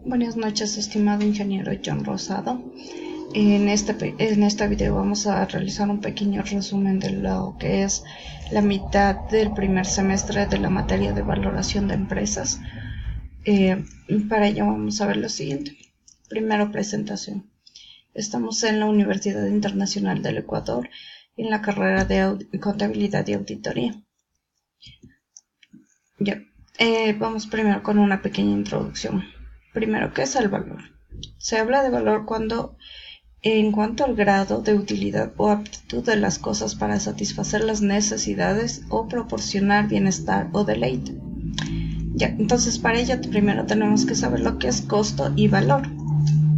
Buenas noches, estimado ingeniero John Rosado. En este video vamos a realizar un pequeño resumen de lo que es la mitad del primer semestre de la materia de valoración de empresas. Para ello vamos a ver lo siguiente. Primero, presentación. Estamos en la Universidad Internacional del Ecuador en la carrera de Contabilidad y Auditoría. Vamos primero con una pequeña introducción. Primero, ¿qué es el valor? Se habla de valor en cuanto al grado de utilidad o aptitud de las cosas para satisfacer las necesidades o proporcionar bienestar o deleite. Entonces para ello primero tenemos que saber lo que es costo y valor.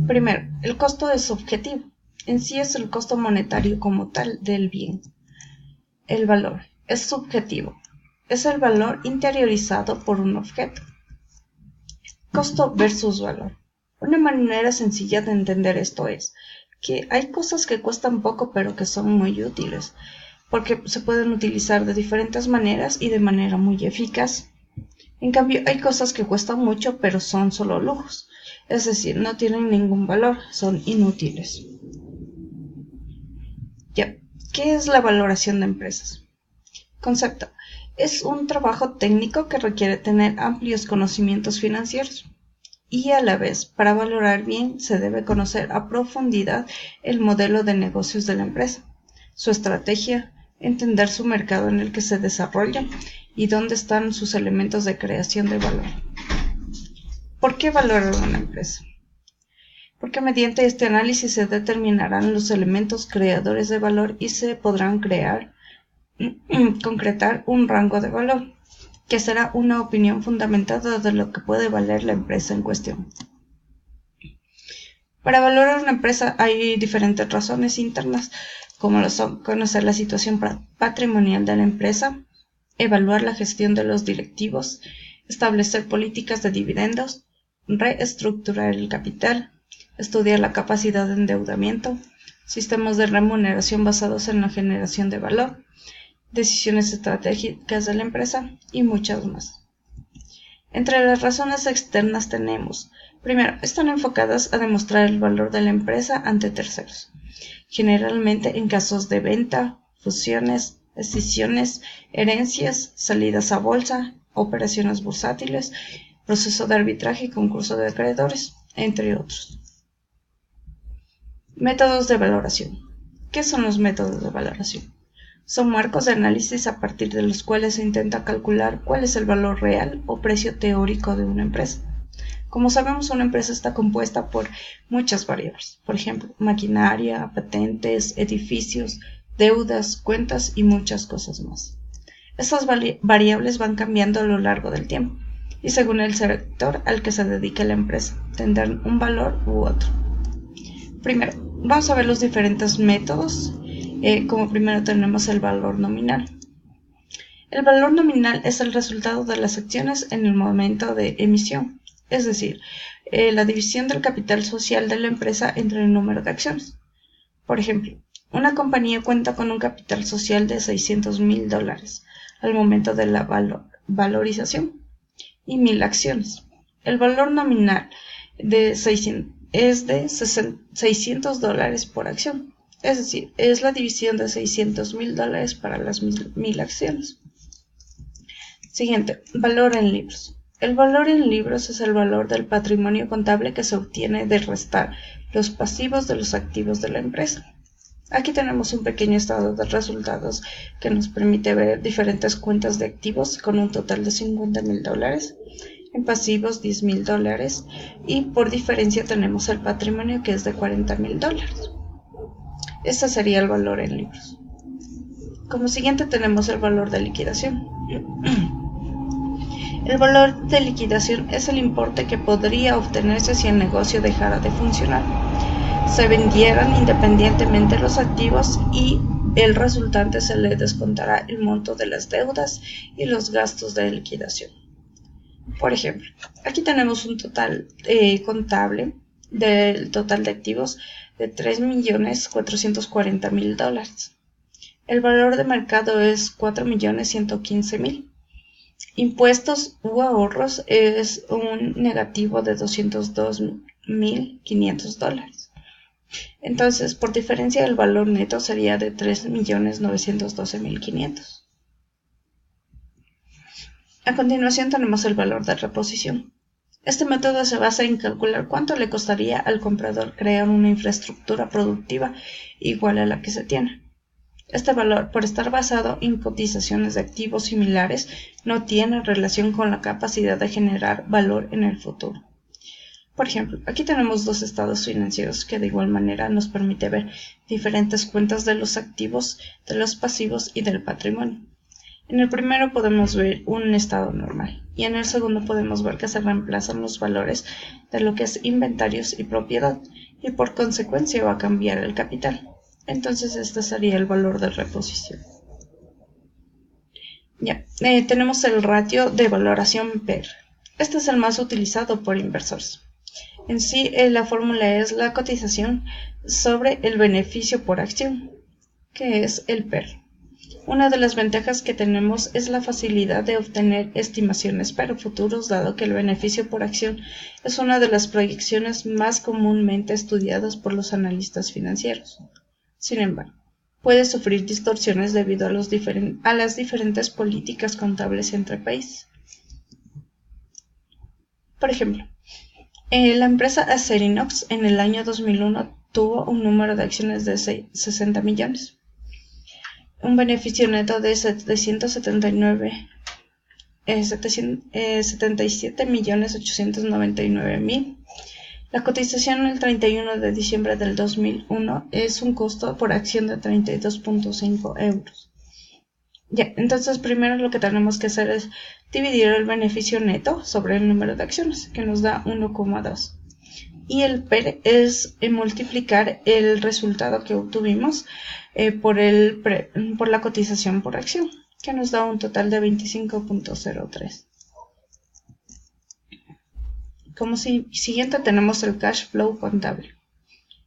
Primero, el costo es subjetivo. En sí es el costo monetario como tal del bien. El valor es subjetivo. Es el valor interiorizado por un objeto. Costo versus valor. Una manera sencilla de entender esto es que hay cosas que cuestan poco pero que son muy útiles, porque se pueden utilizar de diferentes maneras y de manera muy eficaz. En cambio, hay cosas que cuestan mucho pero son solo lujos, es decir, no tienen ningún valor, son inútiles. ¿Qué es la valoración de empresas? Concepto. Es un trabajo técnico que requiere tener amplios conocimientos financieros. Y a la vez, para valorar bien, se debe conocer a profundidad el modelo de negocios de la empresa, su estrategia, entender su mercado en el que se desarrolla y dónde están sus elementos de creación de valor. ¿Por qué valorar una empresa? Porque mediante este análisis se determinarán los elementos creadores de valor y se podrán concretar un rango de valor, que será una opinión fundamentada de lo que puede valer la empresa en cuestión. Para valorar una empresa hay diferentes razones internas, como lo son conocer la situación patrimonial de la empresa, evaluar la gestión de los directivos, establecer políticas de dividendos, reestructurar el capital, estudiar la capacidad de endeudamiento, sistemas de remuneración basados en la generación de valor, decisiones estratégicas de la empresa y muchas más. Entre las razones externas tenemos, primero, están enfocadas a demostrar el valor de la empresa ante terceros, generalmente en casos de venta, fusiones, escisiones, herencias, salidas a bolsa, operaciones bursátiles, proceso de arbitraje y concurso de acreedores, entre otros. Métodos de valoración. ¿Qué son los métodos de valoración? Son marcos de análisis a partir de los cuales se intenta calcular cuál es el valor real o precio teórico de una empresa. Como sabemos, una empresa está compuesta por muchas variables, por ejemplo, maquinaria, patentes, edificios, deudas, cuentas y muchas cosas más. Estas variables van cambiando a lo largo del tiempo y según el sector al que se dedique la empresa, tendrán un valor u otro. Primero, vamos a ver los diferentes métodos. Como primero tenemos el valor nominal. El valor nominal es el resultado de las acciones en el momento de emisión, es decir, la división del capital social de la empresa entre el número de acciones. Por ejemplo, una compañía cuenta con un capital social de $600,000 al momento de la valorización y 1,000 acciones. El valor nominal es de $600 por acción. Es decir, es la división de $600,000 para las 1,000 acciones. Siguiente, valor en libros. El valor en libros es el valor del patrimonio contable que se obtiene de restar los pasivos de los activos de la empresa. Aquí tenemos un pequeño estado de resultados que nos permite ver diferentes cuentas de activos con un total de $50,000, en pasivos $10,000 y por diferencia tenemos el patrimonio que es de $40,000. Este sería el valor en libros. Como siguiente tenemos el valor de liquidación. El valor de liquidación es el importe que podría obtenerse si el negocio dejara de funcionar, se vendieran independientemente los activos y el resultante se le descontará el monto de las deudas y los gastos de liquidación. Por ejemplo, aquí tenemos un total contable del total de activos de $3,440,000. El valor de mercado es $4,115,000. Impuestos u ahorros es un negativo de $202.500. Entonces, por diferencia, el valor neto sería de $3.912.500. A continuación tenemos el valor de reposición. Este método se basa en calcular cuánto le costaría al comprador crear una infraestructura productiva igual a la que se tiene. Este valor, por estar basado en cotizaciones de activos similares, no tiene relación con la capacidad de generar valor en el futuro. Por ejemplo, aquí tenemos dos estados financieros que de igual manera nos permite ver diferentes cuentas de los activos, de los pasivos y del patrimonio. En el primero podemos ver un estado normal y en el segundo podemos ver que se reemplazan los valores de lo que es inventarios y propiedad y por consecuencia va a cambiar el capital. Entonces este sería el valor de reposición. Tenemos el ratio de valoración PER. Este es el más utilizado por inversores. En sí, la fórmula es la cotización sobre el beneficio por acción, que es el PER. Una de las ventajas que tenemos es la facilidad de obtener estimaciones para futuros, dado que el beneficio por acción es una de las proyecciones más comúnmente estudiadas por los analistas financieros. Sin embargo, puede sufrir distorsiones debido a las diferentes políticas contables entre países. Por ejemplo, la empresa Acerinox en el año 2001 tuvo un número de acciones de 60 millones, un beneficio neto de 77.899.000. La cotización el 31 de diciembre del 2001 es un costo por acción de 32.5 euros. Entonces primero lo que tenemos que hacer es dividir el beneficio neto sobre el número de acciones, que nos da 1,2. Y el PER es multiplicar el resultado que obtuvimos por la cotización por acción, que nos da un total de 25.03. Como siguiente tenemos el cash flow contable.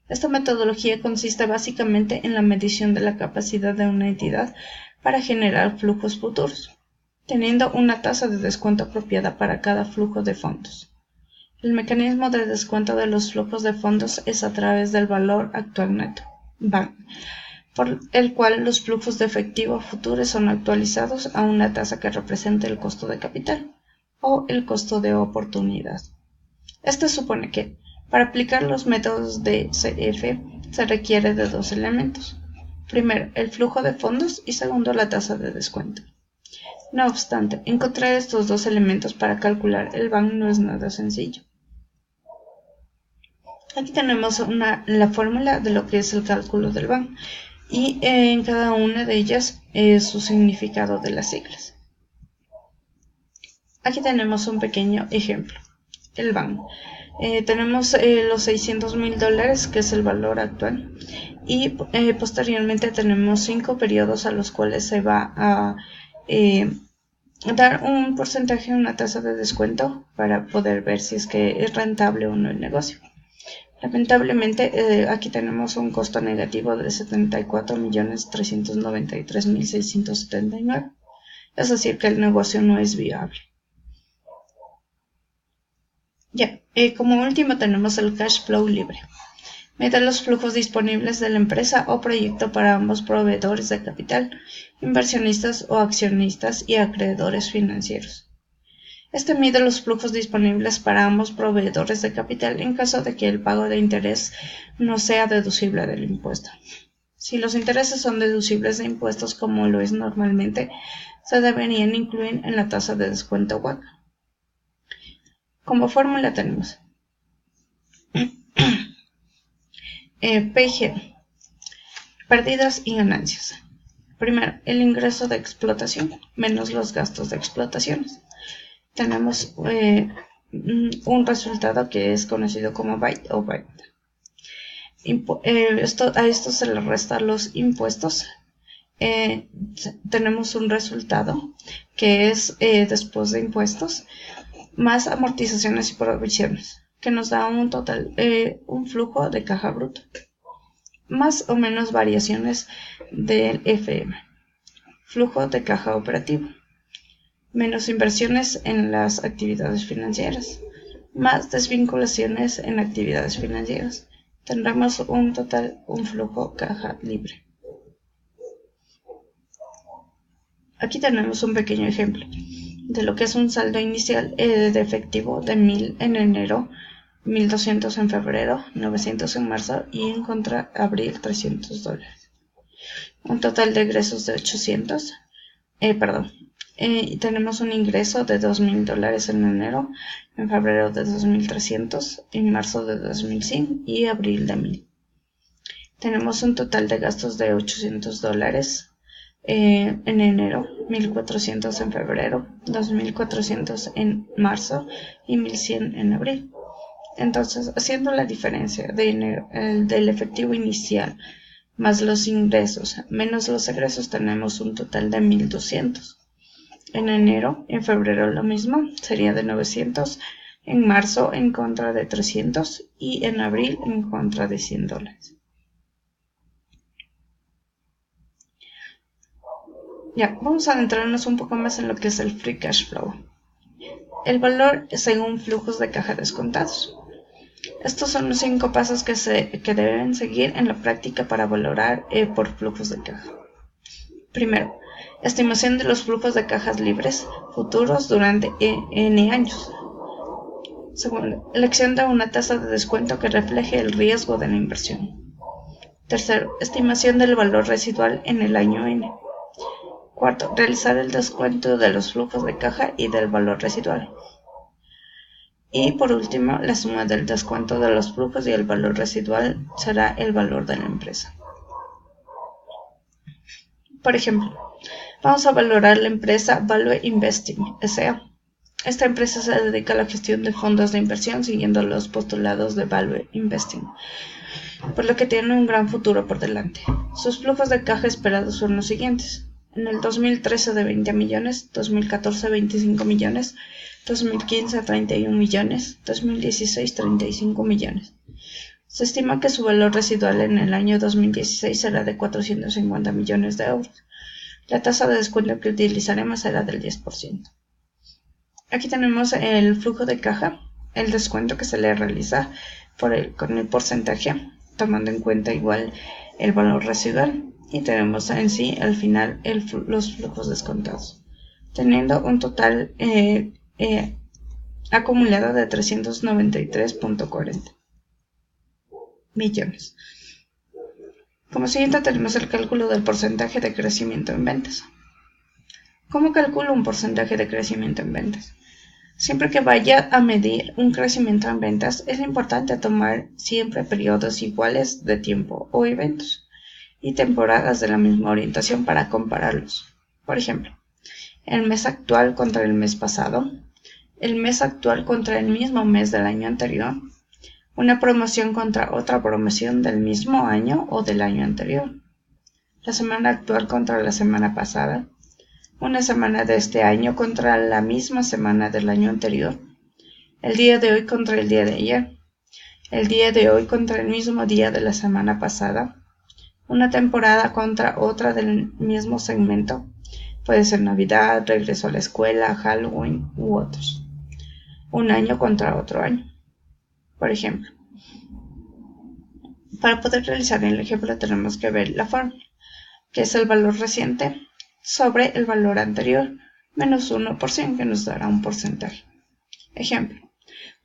Esta metodología consiste básicamente en la medición de la capacidad de una entidad para generar flujos futuros, teniendo una tasa de descuento apropiada para cada flujo de fondos. El mecanismo de descuento de los flujos de fondos es a través del valor actual neto, VAN, por el cual los flujos de efectivo futuros son actualizados a una tasa que represente el costo de capital o el costo de oportunidad. Esto supone que, para aplicar los métodos de CF, se requiere de dos elementos. Primero, el flujo de fondos y segundo, la tasa de descuento. No obstante, encontrar estos dos elementos para calcular el VAN no es nada sencillo. Aquí tenemos la fórmula de lo que es el cálculo del VAN y en cada una de ellas su significado de las siglas. Aquí tenemos un pequeño ejemplo. El VAN. Tenemos los $600.000, que es el valor actual, y posteriormente tenemos 5 periodos a los cuales se va a dar un porcentaje, una tasa de descuento para poder ver si es que es rentable o no el negocio. Lamentablemente aquí tenemos un costo negativo de 74.393.679, es decir que el negocio no es viable. Como último tenemos el cash flow libre. Mide los flujos disponibles de la empresa o proyecto para ambos proveedores de capital, inversionistas o accionistas y acreedores financieros. Este mide los flujos disponibles para ambos proveedores de capital en caso de que el pago de interés no sea deducible del impuesto. Si los intereses son deducibles de impuestos como lo es normalmente, se deberían incluir en la tasa de descuento WACC. Como fórmula tenemos PG, pérdidas y ganancias. Primero, el ingreso de explotación menos los gastos de explotaciones. Tenemos un resultado que es conocido como byte o byte. A esto se le restan los impuestos. Tenemos un resultado que es después de impuestos más amortizaciones y provisiones, que nos da un total, un flujo de caja bruto, más o menos variaciones del FM, flujo de caja operativo. menos inversiones en las actividades financieras, más desvinculaciones en actividades financieras. Tendremos un flujo caja libre. Aquí tenemos un pequeño ejemplo de lo que es un saldo inicial de efectivo de 1000 en enero, 1200 en febrero, 900 en marzo y en contra abril $300. Un total de egresos de 800, y tenemos un ingreso de $2000 en enero, en febrero de 2300, en marzo de 2100 y abril de 1000. Tenemos un total de gastos de $800 en enero, 1400 en febrero, 2400 en marzo y 1100 en abril. Entonces, haciendo la diferencia del efectivo inicial más los ingresos menos los egresos, tenemos un total de 1200. En enero, en febrero lo mismo, sería de 900, en marzo en contra de 300 y en abril en contra de $100. Ya, vamos a adentrarnos un poco más en lo que es el free cash flow. El valor según flujos de caja descontados. Estos son los 5 pasos que deben seguir en la práctica para valorar por flujos de caja. Primero, estimación de los flujos de cajas libres futuros durante N años. Segundo, elección de una tasa de descuento que refleje el riesgo de la inversión. Tercero, estimación del valor residual en el año N. Cuarto, realizar el descuento de los flujos de caja y del valor residual. Y por último, la suma del descuento de los flujos y el valor residual será el valor de la empresa. Por ejemplo, vamos a valorar la empresa Value Investing S.A. Esta empresa se dedica a la gestión de fondos de inversión siguiendo los postulados de Value Investing, por lo que tiene un gran futuro por delante. Sus flujos de caja esperados son los siguientes. En el 2013 de 20 millones, 2014 25 millones, 2015 31 millones, 2016 35 millones. Se estima que su valor residual en el año 2016 será de 450 millones de euros. La tasa de descuento que utilizaremos será del 10%. Aquí tenemos el flujo de caja, el descuento que se le realiza con el porcentaje, tomando en cuenta igual el valor residual, y tenemos en sí al final los flujos descontados, teniendo un total acumulado de 393.40 millones. Como siguiente tenemos el cálculo del porcentaje de crecimiento en ventas. ¿Cómo calculo un porcentaje de crecimiento en ventas? Siempre que vaya a medir un crecimiento en ventas, es importante tomar siempre periodos iguales de tiempo o eventos y temporadas de la misma orientación para compararlos. Por ejemplo, el mes actual contra el mes pasado, el mes actual contra el mismo mes del año anterior, una promoción contra otra promoción del mismo año o del año anterior, la semana actual contra la semana pasada, una semana de este año contra la misma semana del año anterior, el día de hoy contra el día de ayer, el día de hoy contra el mismo día de la semana pasada, una temporada contra otra del mismo segmento, puede ser Navidad, regreso a la escuela, Halloween u otros, un año contra otro año. Por ejemplo, para poder realizar el ejemplo tenemos que ver la fórmula, que es el valor reciente sobre el valor anterior menos 1%, que nos dará un porcentaje. Ejemplo,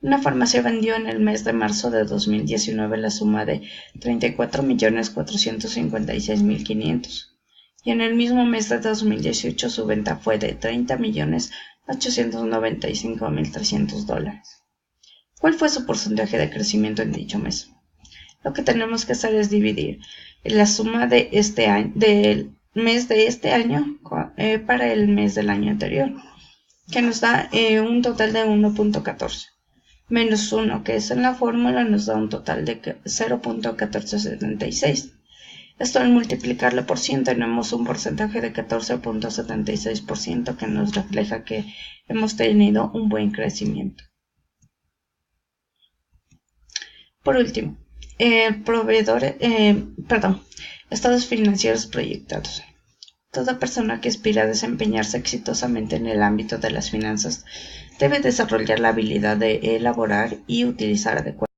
una farmacia vendió en el mes de marzo de 2019 la suma de 34.456.500 y en el mismo mes de 2018 su venta fue de $30.895.300. ¿Cuál fue su porcentaje de crecimiento en dicho mes? Lo que tenemos que hacer es dividir la suma de este año, del mes de este año para el mes del año anterior, que nos da un total de 1.14. Menos 1, que es en la fórmula, nos da un total de 0.1476. Esto al multiplicarlo por 100 tenemos un porcentaje de 14.76% que nos refleja que hemos tenido un buen crecimiento. Por último, estados financieros proyectados. Toda persona que aspira a desempeñarse exitosamente en el ámbito de las finanzas debe desarrollar la habilidad de elaborar y utilizar adecuadamente